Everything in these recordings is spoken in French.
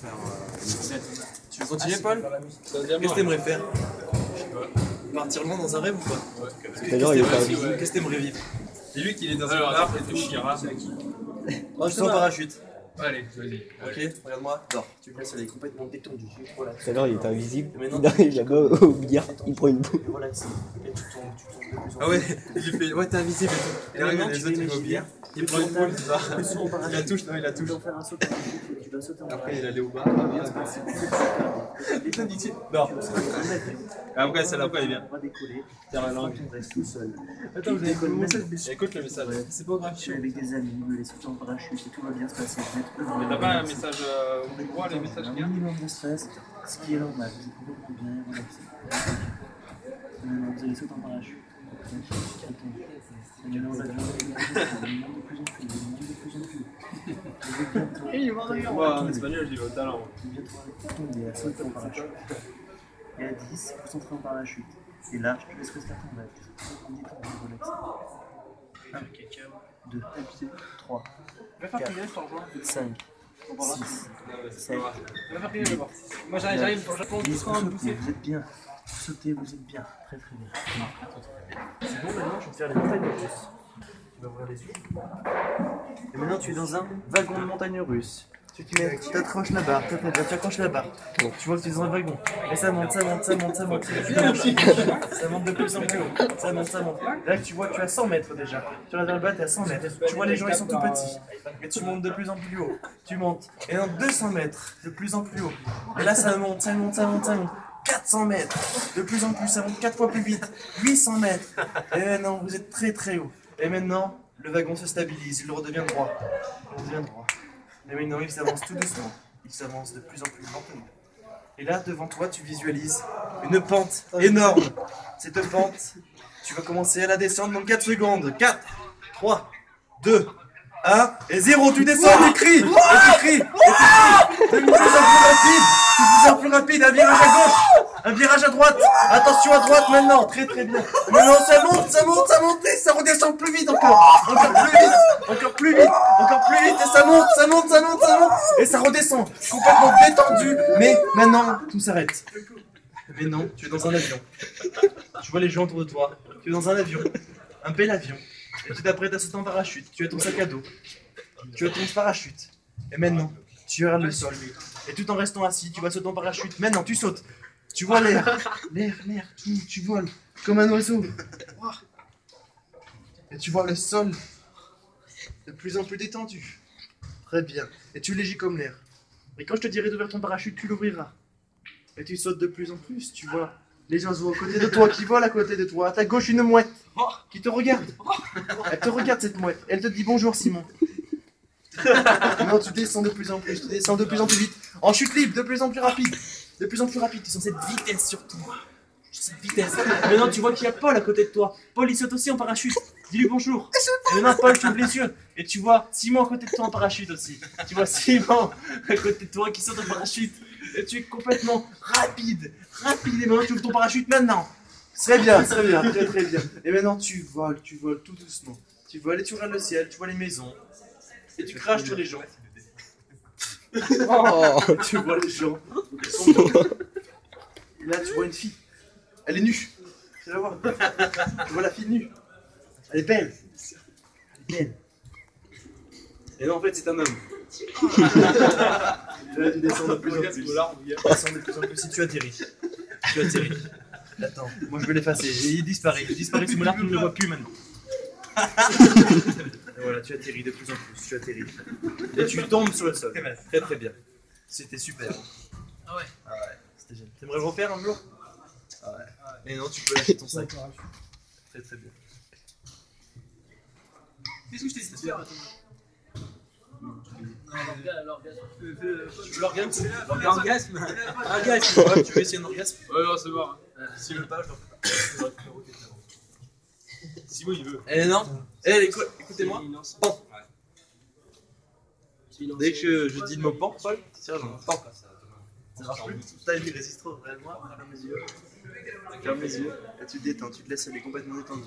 faire. Tu veux continuer, Paul? Qu'est-ce que t'aimerais faire? Partir loin dans un rêve ou pas? Qu'est-ce que t'aimerais vivre? C'est lui qui est dans un bar et tout, Chira. Moi, je suis en parachute. Allez, vas-y. Ok, regarde-moi. Dors. Tu me laisses aller complètement détendu. Relax. Tout à l'heure il était invisible, Maintenant, il arrive là-bas au billard, il prend une boule. Relax. Et tu tombes de plus en plus. Ah ouais, il fait. Ouais, t'es invisible et tout. Et maintenant, les tu autres, vas ils vont bien. imaginer. Il prend une boule, il va. Il Il la touche, non, il la touche. Tu vas faire un saut en parachute. Tu vas sauter en Après, parachute. il allait au bar. Bien se passer. Il te dit non. Après, celle d'après, il vient. On va décoller. Tiens la langue. On reste tout seul. Attends, vous avez écouté le message. Écoute le message. Ouais. C'est pas grave. Je suis avec des amis, me les sauter en parachute et tout va bien se passer. Vous êtes heureux. Mais t'as pas un message au micro, les messages Un qu'il y a? minimum de stress, ce qui est normal. Vous êtes beaucoup bien relaxé. Maintenant, vous allez sauter en parachute. Et maintenant, l'avion de plus en plus, de plus en plus. Vous êtes bientôt. Moi, en espagnol, je dis au talent. Vous êtes bientôt tomber à sauter en parachute. Et à 10, vous centrez en parachute. Et là, je te laisse rester à ton rêve. On dit qu'on est relaxé. 1, 2, 3, 4, 5, 6, 7, Moi j'arrive pour le Japon, 10, vous êtes bien. Vous sautez, vous êtes bien. Très très bien. C'est bon, maintenant je vais te faire les montagnes russes. Tu vas ouvrir les yeux. Et maintenant tu es dans un wagon de montagne russe. Tu t'accroches la barre, très très bien, tu accroches la barre. Tu vois que tu es dans un wagon. Et ça monte, ça monte, ça monte, ça monte. Ça monte de plus en plus haut. Ça monte, ça monte. Là tu vois que tu es à 100 mètres déjà. Tu regardes dans le bas, tu es à 100 mètres. Tu vois les gens ils sont tout petits. Et tu montes de plus en plus haut. Tu montes. Et dans 200 mètres, de plus en plus haut. Et là ça monte, ça monte, ça monte, ça monte. 400 mètres, de plus en plus, ça monte 4 fois plus vite, 800 mètres, et maintenant vous êtes très très haut. Et maintenant, le wagon se stabilise, il redevient droit. Il redevient droit. Et maintenant, il s'avance tout doucement, il s'avance de plus en plus lentement. Et là, devant toi, tu visualises une pente énorme. Cette pente, tu vas commencer à la descendre dans 4 secondes. 4, 3, 2, 1, et 0, tu descends, tu cries, et tu cries, et tu cries, de plus en plus rapide, un virage à gauche, un virage à droite, attention à droite maintenant, très très bien. Maintenant ça monte, ça monte, ça monte, et ça redescend plus vite encore, encore plus vite, encore plus vite, encore plus vite, et ça monte, ça monte, ça monte, ça monte, et ça redescend, complètement détendu, mais maintenant tout s'arrête. Mais non, tu es dans un avion, tu vois les gens autour de toi, tu es dans un avion, un bel avion, et tu t'apprêtes à sauter en parachute, tu as ton sac à dos, tu as ton parachute, et maintenant tu regardes le sol, et tout en restant assis, tu vas sauter en parachute, maintenant tu sautes. Tu vois l'air, tu voles comme un oiseau. Et tu vois le sol de plus en plus détendu. Très bien. Et tu es léger comme l'air. Et quand je te dirai d'ouvrir ton parachute, tu l'ouvriras. Et tu sautes de plus en plus. Tu vois les oiseaux à côté de toi qui volent à côté de toi. À ta gauche, une mouette qui te regarde. Elle te regarde cette mouette. Elle te dit bonjour Simon. Non, tu descends de plus en plus. Tu descends de plus en plus vite. En chute libre, de plus en plus rapide. De plus en plus rapide, tu sens cette vitesse surtout. Cette vitesse. Maintenant, tu vois qu'il y a Paul à côté de toi. Paul, il saute aussi en parachute. Dis-lui bonjour. Et maintenant, Paul, tu ouvres les yeux. Et tu vois Simon à côté de toi en parachute aussi. Tu vois Simon à côté de toi qui saute en parachute. Et tu es complètement rapide. Rapide. Et maintenant, tu ouvres ton parachute maintenant. Très bien, très bien, très très bien. Et maintenant, tu voles tout doucement. Tu voles et tu regardes le ciel, tu vois les maisons. Et tu craches sur les gens. Oh, tu vois les gens. Et là, tu vois une fille. Elle est nue. Tu vas voir. Tu vois la fille nue. Elle est belle. Elle est belle. Et non, en fait, c'est un homme. Et là, tu descends de plus en plus. Tu descends de plus en plus. Si tu atterris. Tu atterris. Attends, moi je vais l'effacer. Il disparaît. Il disparaît sous mon arbre, tu ne le vois plus maintenant. Et voilà, tu atterris de plus en plus. Tu atterris. Et tu tombes sur le sol. Très très bien. C'était super. Ah ouais. Ah ouais, c'était génial. T'aimerais le refaire un jour? Ah ouais. Et non, tu peux lâcher ton sac. Très très bien. Qu'est-ce que je t'ai dit de faire, Thomas? L'orgasme. L'orgasme. Ouais, tu veux essayer un orgasme? Ouais, non, c'est bon. S'il veut pas, je l'en fais. Simon, il veut. Eh non. Eh, écoutez-moi. Pan. Dès que je dis le mot pan, Paul, tiens, j'en pan. Ça marche plus? Putain, il résiste trop. Regarde-moi, ferme les yeux. Ferme les yeux. Et tu te détends, tu te laisses aller complètement détendu.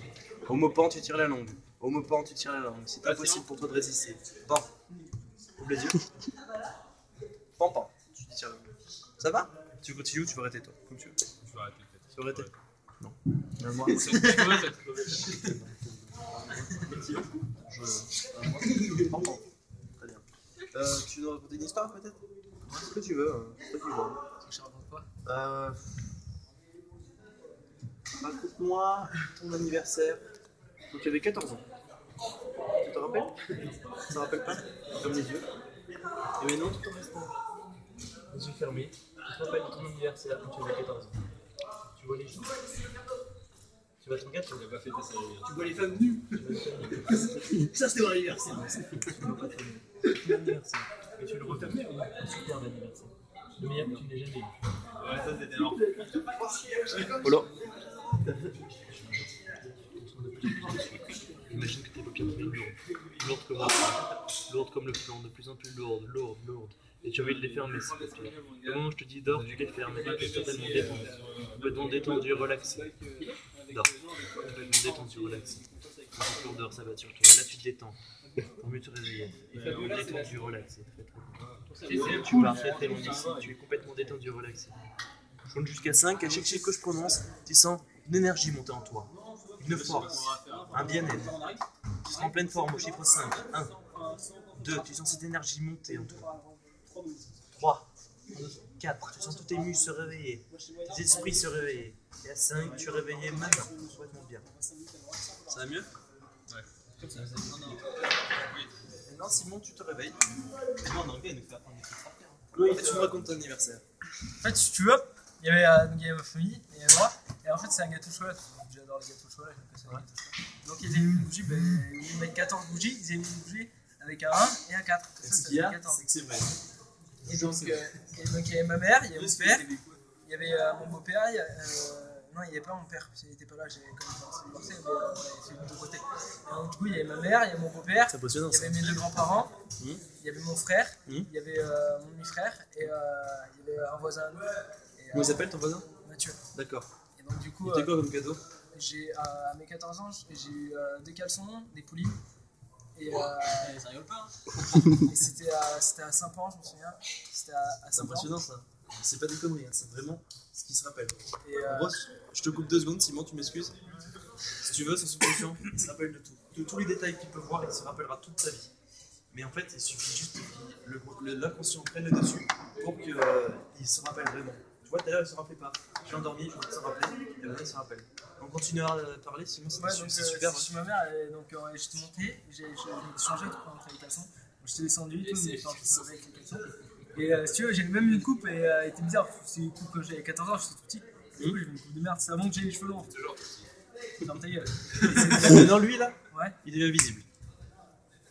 Au mot pan, tu tires la langue. Au mot pan, tu tires la langue. C'est impossible pour toi de résister. Pan. Ouvre les yeux. Pan, pan. Tu dis Ça va? Tu continues ou tu veux arrêter toi? Comme tu veux. Je vais arrêter peut-être. Tu veux arrêter? Non. Moi. C'est une creuse, cette creuse. Pardon. Très bien. Tu nous raconter une histoire peut-être? Ce que tu veux. C'est toi qui vois. Je raconte quoi? Raconte-moi ton anniversaire. Donc tu avais 14 ans. Tu te rappelles? Ça te rappelle pas? Comme les yeux. Et maintenant tout en restant. Les yeux fermés. Tu te rappelles de ton anniversaire quand tu avais 14 ans. Tu vois les gens. Tu vas te regarder. Tu n'as pas fêté ça. Tu vois les femmes nues. Ça, c'était mon anniversaire. Tu ne vois pas ton anniversaire. Et tu le refermais ou un superbe anniversaire. Le meilleur que tu n'aies jamais eu. Ouais, ça c'était énorme. Polo. Imagine que tes paupières deviennent lourdes comme la lourdes comme le plomb, de plus en plus lourdes. Et tu as envie de les fermer, ces paupières. Au moment où je te dis dors, tu les fermes et tu es totalement détendu. Complètement détendu, relaxé. Dors. Complètement détendu, relaxé. Quand cette lourdeur s'abat sur toi, là tu te détends. Pour mieux te réveiller. Complètement détendu, relaxé. Tu pars très loin d'ici, tu es complètement détendu, relaxé. Je compte jusqu'à 5, à chaque chiffre que je prononce, tu sens une énergie monter en toi. Une force, un bien-être. Tu seras en pleine forme au chiffre 5. 1, 2, tu sens cette énergie monter en toi. 3, 4, tu sens tous tes muscles se réveiller, tes esprits se réveiller. Et à 5, tu es réveillé maintenant, complètement bien. Ça va mieux? Ouais. Maintenant, Simon, tu te réveilles. Et moi, en anglais, nous faire oui, tu me racontes ton anniversaire. En fait, si tu veux, il y avait ma famille et moi. Et en fait, c'est un gâteau au chocolat. J'adore les gâteaux au chocolat. Donc, ils avaient mis une bougie. Ils mettent 14 bougies. Ils avaient mis une bougie avec un 1 et un 4. Et ce qu'il y a, c'est que c'est vrai. Et donc, il y avait ma mère, il y avait mon père, il y avait mon beau-père. Non, il n'y avait pas mon père, parce qu'il n'était pas là, j'avais quand même forcé, mais c'est de mon côté. Et donc, du coup, il y avait ma mère, il y avait mon beau-père, il y avait mes deux grands-parents, il y avait mon frère, il y avait mon demi-frère, et il y avait un voisin à nous. Comment il s'appelle ton voisin? Mathieu. D'accord. Et donc, du coup, c'était quoi comme cadeau? À mes 14 ans, j'ai eu des caleçons, des poulies. Et ça rigole pas. Et c'était à Saint-Pan, je me souviens. C'était à C'est Saint-Pan. impressionnant ça. C'est pas des conneries, hein. C'est vraiment ce qui se rappelle. Et En gros, je te coupe 2 secondes, Simon, tu m'excuses. Si tu veux, c'est subconscient, il se rappelle de tout. De tous les détails qu'il peut voir, il se rappellera toute sa vie. Mais en fait, il suffit juste que l'inconscient prenne le dessus pour qu'il se rappelle vraiment. Tu vois, tout à l'heure, il se rappelait pas. Je suis endormi, je voulais se rappeler, et maintenant, il se rappelle. On continuera à parler, Simon, c'est super. Chez ma mère, donc j'étais monté, j'ai changé pour rentrer les caleçons. J'étais descendu, tout, mais je suis avec les caleçons. Et si tu veux, j'ai même une coupe et elle était bizarre. C'est une coupe que j'avais 14 ans, j'étais tout petit. Du coup, j'ai une coupe de merde, c'est avant que j'ai les cheveux longs. Toujours. Dans ta gueule. Maintenant, lui là, Ouais. il devient visible.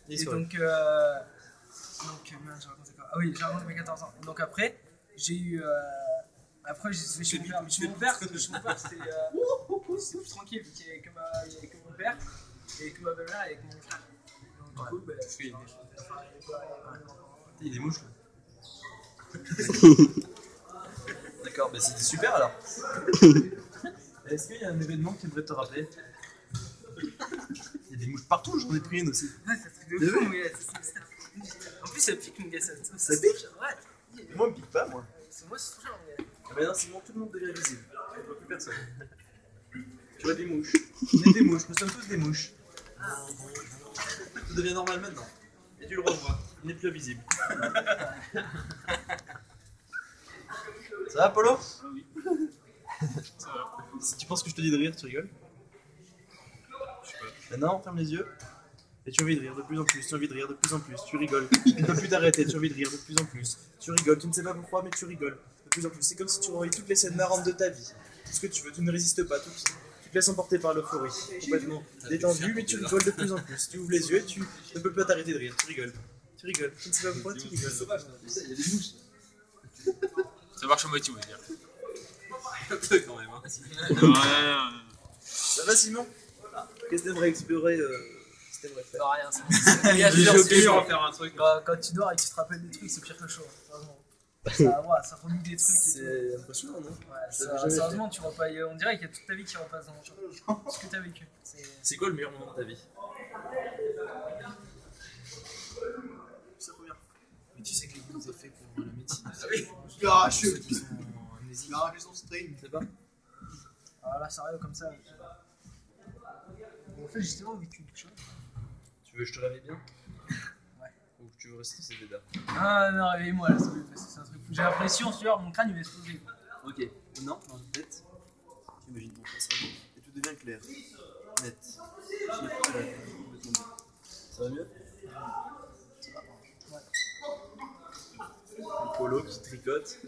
Et donc, merde, j'ai raconté quoi? Ah oui, j'ai raconté mes 14 ans. Et donc après, j'ai eu. Après, j'ai fait chez mon père. Mais chez mon père, c'était plus tranquille, vu qu'il y avait que mon père, et que ma belle-mère, et que mon frère. Donc, du coup, Il y a des mouches là. D'accord, bah c'était super alors. Est-ce qu'il y a un événement que tu aimerais te rappeler? Il y a des mouches partout, j'en ai pris une aussi. Ouais, c'est un truc de fou, mais en plus, ça pique, mon gars. Ça pique? Ouais. Moi, on me pique pas, moi. Moi, c'est trop cher, mon gars. Maintenant, Simon, tout le monde devient visible. Tu ne vois plus personne. Tu vois des mouches. On est des mouches, nous sommes tous des mouches. Tout devient normal maintenant. Et tu le revois, il n'est plus visible. Ça va, Polo? Ah oui. Ça va. Si tu penses que je te dis de rire, tu rigoles? Je sais pas. Maintenant, ferme les yeux. Et tu as envie de rire de plus en plus, tu as envie de rire de plus en plus, tu rigoles. Tu ne peux plus t'arrêter, tu as envie de rire de plus en plus. Tu rigoles, tu ne sais pas pourquoi, mais tu rigoles de plus en plus. C'est comme si tu revoyais toutes les scènes marrantes de ta vie. Tout ce que tu veux, tu ne résistes pas, tu te laisses emporter par l'euphorie. Complètement détendu, mais tu rigoles de plus en plus. Tu ouvres les yeux et tu ne peux pas t'arrêter de rire, tu rigoles. Tu rigoles, tu ne sais pas pourquoi, tu rigoles. Il y a des mouches. Ça marche à moitié, on va dire. Quand même, hein. Ça va, Simon? Qu'est-ce que t'aimerais explorer? T'aimerais faire? Non, rien, c'est J'ai obligé en faire un truc. quand tu dors et que tu te rappelles des trucs, c'est pire que chaud, vraiment. Ça remue des trucs et tout. C'est impressionnant, non? Ouais, sérieusement, tu repasses, on dirait qu'il y a toute ta vie qui repasse dans ce que tu as vécu. C'est quoi le meilleur moment de ta vie? C'est la première fois. Mais tu sais que les gars, vous avez fait pour la médecine. Ah oui. Il a arraché. Ceux qui sont en amnésie. Il a arraché son string. C'est pas? Ah là, sérieux, comme ça. En fait, justement, vécu quelque chose. Tu veux que je te réveille bien? Ouais. Ou que tu veux rester c'est Déda? Ah non, réveille-moi là, c'est un truc fou. J'ai l'impression, tu vois, mon crâne il va exploser. Ok. Non, dans ta tête, tu imagines ton passage et tout devient clair, net. Ça va mieux? Ouais. Le polo qui tricote.